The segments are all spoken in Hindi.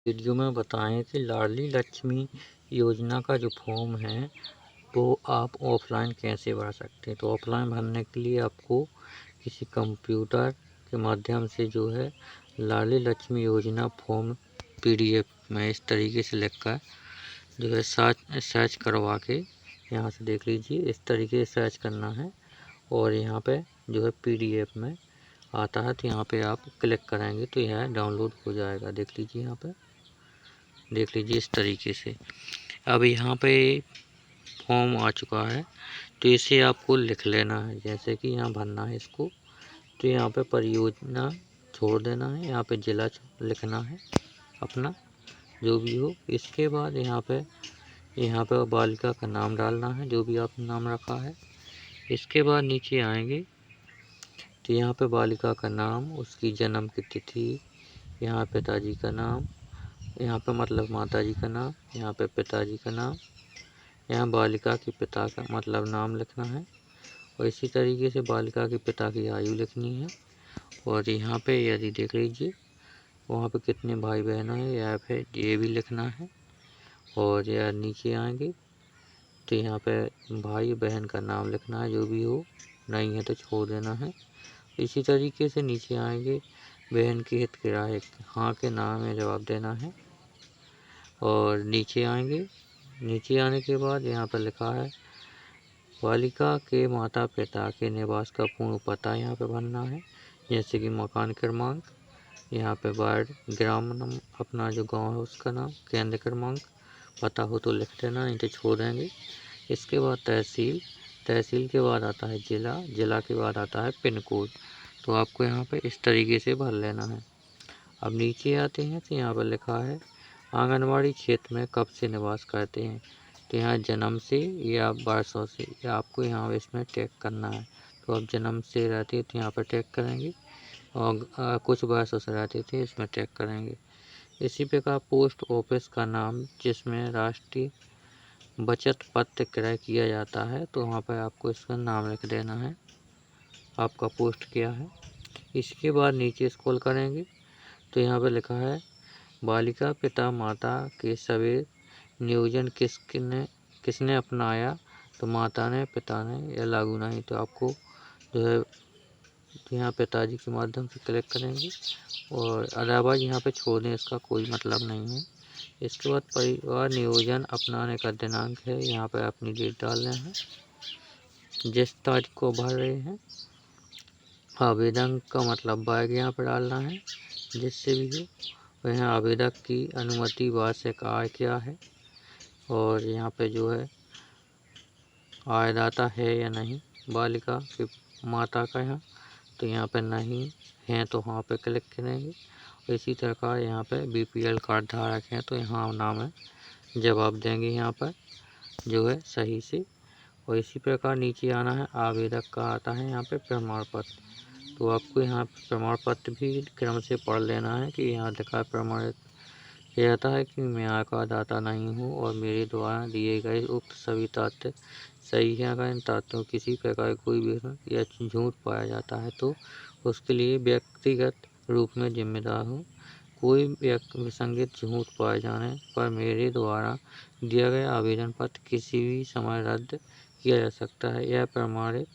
वीडियो में बताएं कि लाडली लक्ष्मी योजना का जो फॉर्म है वो आप ऑफलाइन कैसे भर सकते हैं। तो ऑफलाइन भरने के लिए आपको किसी कंप्यूटर के माध्यम से जो है लाडली लक्ष्मी योजना फॉर्म पीडीएफ में इस तरीके से लिखकर जो है सर्च करवा के यहाँ से देख लीजिए। इस तरीके से सर्च करना है और यहाँ पे जो है पीडीएफ में आता है तो यहाँ पे आप क्लिक करेंगे तो यह डाउनलोड हो जाएगा। देख लीजिए, यहाँ पे देख लीजिए इस तरीके से। अब यहाँ पे फॉर्म आ चुका है तो इसे आपको लिख लेना है। जैसे कि यहाँ भरना है इसको, तो यहाँ पे परियोजना छोड़ देना है, यहाँ पे जिला लिखना है अपना जो भी हो। इसके बाद यहाँ पे बालिका का नाम डालना है जो भी आपने नाम रखा है। इसके बाद नीचे आएंगे तो यहाँ पे बालिका का नाम, उसकी जन्म की तिथि, यहाँ पिताजी का नाम, यहाँ पे मतलब माताजी का नाम, यहाँ पे पिताजी का नाम, यहाँ बालिका के पिता का मतलब नाम लिखना है और इसी तरीके से बालिका के पिता की आयु लिखनी है। और यहाँ पे यदि देख लीजिए वहाँ पे कितने भाई बहन हैं यहाँ पे ये भी लिखना है। और या नीचे आएंगे तो यहाँ पे भाई बहन का नाम लिखना है जो भी हो, नहीं है तो छोड़ देना है। इसी तरीके से नीचे आएंगे, बहन के हित की राय हाँ के नाम में जवाब देना है। और नीचे आएंगे, नीचे आने के बाद यहाँ पर लिखा है बालिका के माता पिता के निवास का पूर्ण पता यहाँ पे भरना है। जैसे कि मकान क्रमांक, यहाँ पे वार्ड, ग्राम अपना जो गांव है उसका नाम, केंद्र क्रमांक, पता हो तो लिख देना, नहीं तो छोड़ देंगे। इसके बाद तहसील, तहसील के बाद आता है जिला, जिला के बाद आता है पिन कोड। तो आपको यहाँ पे इस तरीके से भर लेना है। अब नीचे आते हैं तो यहाँ पर लिखा है आंगनवाड़ी क्षेत्र में कब से निवास करते हैं। तो यहाँ जन्म से या वर्षों से, या आपको यहाँ इसमें टैग करना है। तो अब जन्म से रहते हैं तो यहाँ पर टैग करेंगे और कुछ वर्षों से रहते थे इसमें टैग करेंगे। इसी प्रकार पोस्ट ऑफिस का नाम जिसमें राष्ट्रीय बचत पत्र क्रय किया जाता है तो वहाँ पर आपको इसका नाम लिख देना है, आपका पोस्ट क्या है। इसके बाद नीचे स्क्रॉल करेंगे तो यहाँ पर लिखा है बालिका पिता माता के सभी नियोजन किसने अपनाया। तो माता ने, पिता ने या लागू नहीं। तो आपको जो है यहाँ पिताजी के माध्यम से क्लिक करेंगे और अदरवाइज यहाँ पे छोड़ दें, इसका कोई मतलब नहीं है। इसके बाद परिवार नियोजन अपनाने का दिनांक है, यहाँ पे अपनी डेट डालना है जिस तारीख को भर रहे हैं। आवेदन का मतलब बैग यहाँ पर डालना है जिससे भी हो। वह आवेदक की अनुमति वार्षिक आय क्या है और यहाँ पे जो है आयदाता है या नहीं बालिका की माता का यहाँ, तो यहाँ पे नहीं है तो वहाँ पे क्लिक करेंगे। इसी प्रकार यहाँ पे बीपीएल कार्ड धारक हैं तो यहाँ नाम है जवाब देंगे यहाँ पर जो है सही से। और इसी प्रकार नीचे आना है, आवेदक का आता है यहाँ पे प्रमाण पत्र। तो आपको यहाँ प्रमाण पत्र भी क्रम से पढ़ लेना है कि यहाँ लिखा प्रमाणित किया जाता है कि मैं आय का दाता नहीं हूँ और मेरे द्वारा दिए गए उक्त सभी तथ्य सही है। अगर इन तथ्यों किसी प्रकार कोई विवरण या झूठ पाया जाता है तो उसके लिए व्यक्तिगत रूप में जिम्मेदार हूँ। कोई विसंगत झूठ पाए जाने पर मेरे द्वारा दिया गया आवेदन पत्र किसी भी समय रद्द किया जा सकता है। यह प्रमाणित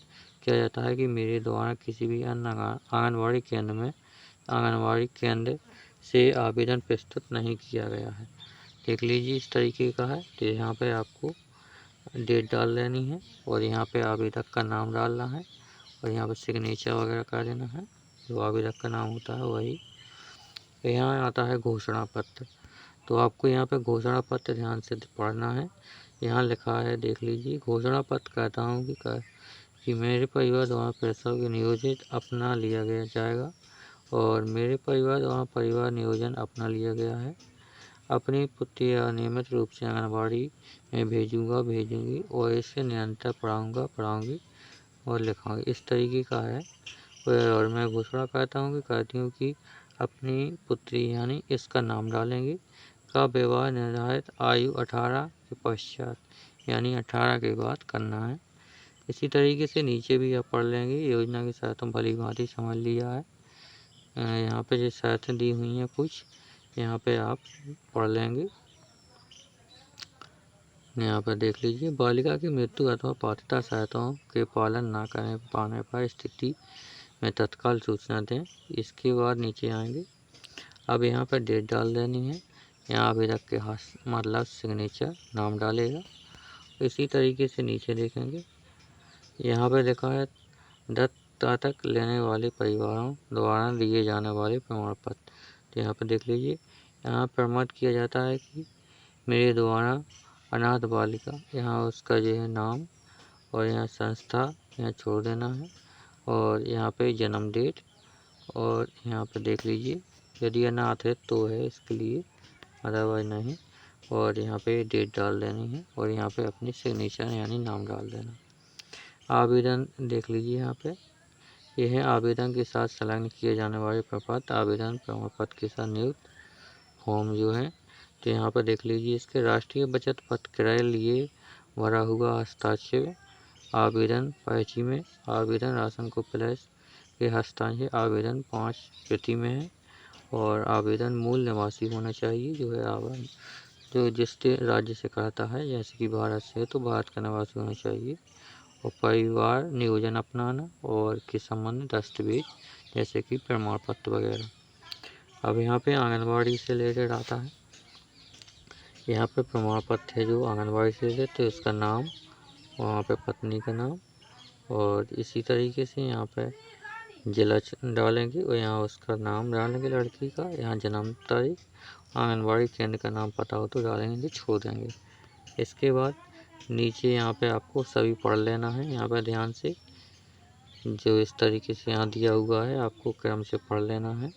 किया जाता है कि मेरे द्वारा किसी भी अन्य आंगनवाड़ी केंद्र से आवेदन प्रस्तुत नहीं किया गया है। देख लीजिए इस तरीके का है। तो यहाँ पे आपको डेट डाल लेनी है और यहाँ पे आवेदक का नाम डालना है और यहाँ पे सिग्नेचर वगैरह कर देना है, जो आवेदक का नाम होता है वही। यहाँ आता है घोषणा पत्र। तो आपको यहाँ पे घोषणा पत्र ध्यान से पढ़ना है। यहाँ लिखा है, देख लीजिए, घोषणा पत्र कहता हूँ कि मेरे परिवार द्वारा पैसा के नियोजित अपना लिया गया जाएगा और मेरे परिवार द्वारा परिवार नियोजन अपना लिया गया है। अपनी पुत्री नियमित रूप से आंगनबाड़ी में भेजूंगी और इसे निरंतर पढ़ाऊंगी और लिखाऊंगी। इस तरीके का है। और मैं घोषणा कहती हूँ कि अपनी पुत्री यानी इसका नाम डालेंगे का विवाह निर्धारित आयु 18 के पश्चात यानी 18 के बाद करना है। इसी तरीके से नीचे भी आप पढ़ लेंगे। योजना की शर्तों भली भांति समझ लिया है। यहाँ पे जो शर्तें दी हुई हैं कुछ, यहाँ पे आप पढ़ लेंगे। यहाँ पर देख लीजिए, बालिका की मृत्यु अथवा पात्रता सहायताओं के पालन न कर पाने पर स्थिति में तत्काल सूचना दें। इसके बाद नीचे आएंगे। अब यहाँ पर डेट डाल देनी है। यहाँ आवेदक के हाथ मतलब सिग्नेचर नाम डालेगा। इसी तरीके से नीचे देखेंगे, यहाँ पर लिखा है दत्तक लेने वाले परिवारों द्वारा दिए जाने वाले प्रमाण पत्र। तो यहाँ पर देख लीजिए, यहाँ प्रमाणित किया जाता है कि मेरे द्वारा अनाथ बालिका, यहाँ उसका जो है नाम और यहाँ संस्था यहाँ छोड़ देना है, और यहाँ पे जन्म डेट, और यहाँ पे देख लीजिए यदि अनाथ है तो है इसके लिए, अदरवाइज नहीं। और यहाँ पे डेट डाल देनी है और यहाँ पे अपनी सिग्नेचर यानी नाम डाल देना। आवेदन देख लीजिए, यहाँ पे यह है आवेदन के साथ संलग्न किए जाने वाले प्रपत्र। आवेदन प्रमाण पत्र के साथ नियुक्त फॉर्म जो है, तो यहाँ पर देख लीजिए इसके राष्ट्रीय बचत पत्र किराए लिए भरा हुआ हस्ताक्षर, आवेदन पर्ची में, आवेदन राशन को प्लस के हस्ताक्षर, आवेदन 5 प्रति में है, और आवेदन मूल निवासी होना चाहिए जो है आवेदन जो जिस राज्य से करता है, जैसे कि भारत से है तो भारत का निवासी होना चाहिए, और परिवार नियोजन अपनाना और के संबंधित दस्तावेज जैसे कि प्रमाण पत्र वगैरह। अब यहाँ पे आंगनबाड़ी से रिलेटेड आता है। यहाँ पे प्रमाण पत्र है जो आंगनबाड़ी से रिलेटेड, तो उसका नाम, वहाँ पे पत्नी का नाम, और इसी तरीके से यहाँ पे जिला डालेंगे और यहाँ उसका नाम डालेंगे लड़की का, यहाँ जन्म तारीख, आंगनबाड़ी केंद्र का नाम पता हो तो डालेंगे, छोड़ देंगे। इसके बाद नीचे यहाँ पे आपको सभी पढ़ लेना है। यहाँ पे ध्यान से जो इस तरीके से यहाँ दिया हुआ है आपको क्रम से पढ़ लेना है,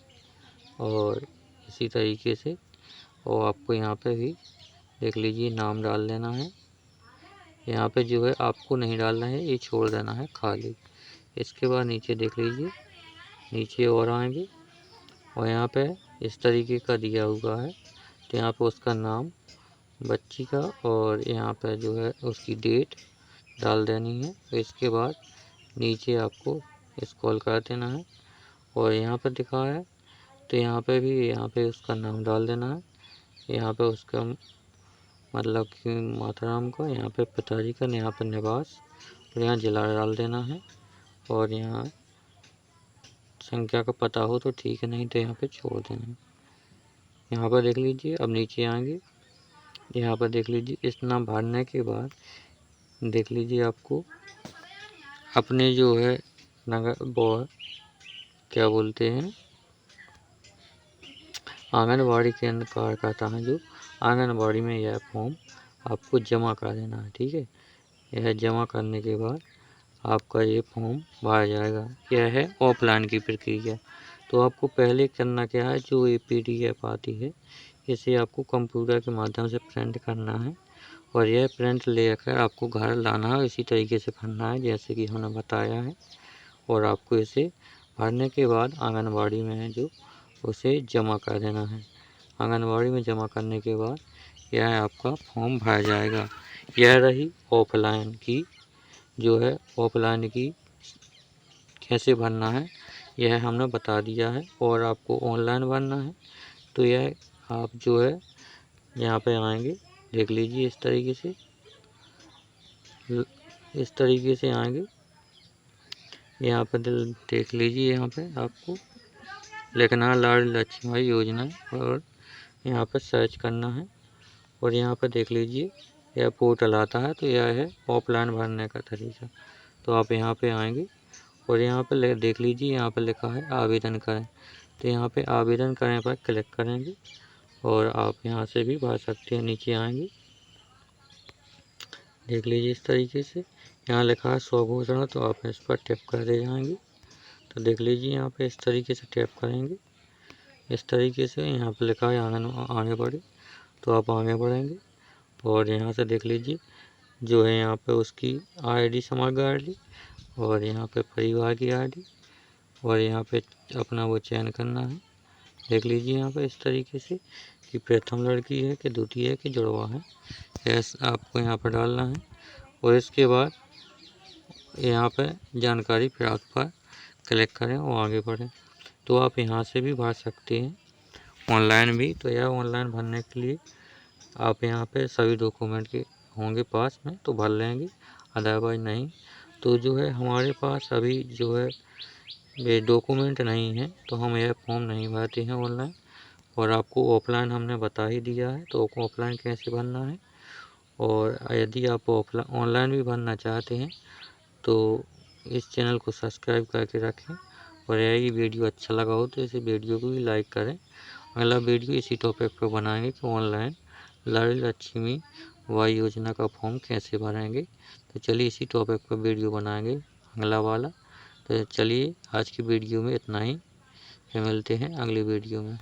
और इसी तरीके से और आपको यहाँ पे भी देख लीजिए नाम डाल देना है। यहाँ पे जो है आपको नहीं डालना है, ये छोड़ देना है खाली। इसके बाद नीचे देख लीजिए, नीचे और आएंगे और यहाँ पे इस तरीके का दिया हुआ है, तो यहाँ पे उसका नाम बच्ची का और यहाँ पे जो है उसकी डेट डाल देनी है। इसके बाद नीचे आपको स्क्रॉल कर देना है और यहाँ पे दिखा है तो यहाँ पे उसका नाम डाल देना है। यहाँ पे उसका मतलब कि माताराम का, यहाँ पे पिताजी का, यहाँ पे निवास और यहाँ जिला डाल देना है, और यहाँ संख्या का पता हो तो ठीक है, नहीं तो यहाँ पे छोड़ देना है। यहाँ पर देख लीजिए, अब नीचे आएंगे, यहाँ पर देख लीजिए इतना भरने के बाद देख लीजिए आपको अपने जो है नगर वो क्या बोलते हैं आंगनबाड़ी केंद्र कार्यकर्ता हैं जो आंगनबाड़ी में यह फॉर्म आपको जमा कर देना है। ठीक है, यह जमा करने के बाद आपका ये फॉर्म भरा जाएगा। यह है ऑफलाइन की प्रक्रिया। तो आपको पहले करना क्या है, जो ये PDF आती है इसे आपको कंप्यूटर के माध्यम से प्रिंट करना है और यह प्रिंट लेकर आपको घर लाना है। इसी तरीके से भरना है जैसे कि हमने बताया है, और आपको इसे भरने के बाद आंगनबाड़ी में है जो उसे जमा कर देना है। आंगनबाड़ी में जमा करने के बाद यह आपका फॉर्म भरा जाएगा। यह रही ऑफलाइन की जो है, ऑफलाइन की कैसे भरना है यह हमने बता दिया है। और आपको ऑनलाइन भरना है तो यह आप जो है यहाँ पे आएंगे, देख लीजिए इस तरीके से आएंगे। यहाँ पर देख लीजिए, यहाँ पे आपको लिखना है लाडली लक्ष्मी योजना और यहाँ पर सर्च करना है, और यहाँ पर देख लीजिए यह पोर्टल आता है। तो यह है ऑफलाइन भरने का तरीका। तो आप यहाँ पे आएंगे और यहाँ पर देख लीजिए, यहाँ पर लिखा है आवेदन करें। तो यहाँ पे आवेदन करें पर क्लिक करेंगे और आप यहाँ से भी भर सकते हैं। नीचे आएंगे, देख लीजिए इस तरीके से यहाँ लिखा है स्वघोषणा, तो आप इस पर टैप कर दे जाएंगे। तो देख लीजिए यहाँ पे इस तरीके से टैप करेंगे, इस तरीके से यहाँ पे लिखा है आगे बढ़े, तो आप आगे बढ़ेंगे और यहाँ से देख लीजिए जो है यहाँ पे उसकी ID समग्र ID और यहाँ पे परिवार की ID और यहाँ पे अपना वो चयन करना है। देख लीजिए यहाँ पे इस तरीके से कि प्रथम लड़की है कि द्वितीय है कि जुड़वा है, ऐसा आपको यहाँ पर डालना है। और इसके बाद यहाँ पे जानकारी प्राप्त पर क्लिक करें और आगे बढ़ें। तो आप यहाँ से भी भर सकते हैं ऑनलाइन भी। तो यह ऑनलाइन भरने के लिए आप यहाँ पे सभी डॉक्यूमेंट के होंगे पास में तो भर लेंगे, अदरवाइज नहीं। तो जो है हमारे पास अभी जो है ये डॉक्यूमेंट नहीं है तो हम यह फॉर्म नहीं भरते हैं ऑनलाइन। और आपको ऑफलाइन हमने बता ही दिया है तो ऑफलाइन कैसे भरना है। और यदि आप ऑफलाइन ऑनलाइन भी भरना चाहते हैं तो इस चैनल को सब्सक्राइब करके रखें। और यही वीडियो अच्छा लगा हो तो इस वीडियो को भी लाइक करें। अगला वीडियो इसी टॉपिक पर बनाएंगे कि ऑनलाइन लाडली लक्ष्मी वाई योजना का फॉर्म कैसे भरेंगे। तो चलिए इसी टॉपिक पर वीडियो बनाएंगे अगला वाला। तो चलिए आज की वीडियो में इतना ही, फिर मिलते हैं अगली वीडियो में।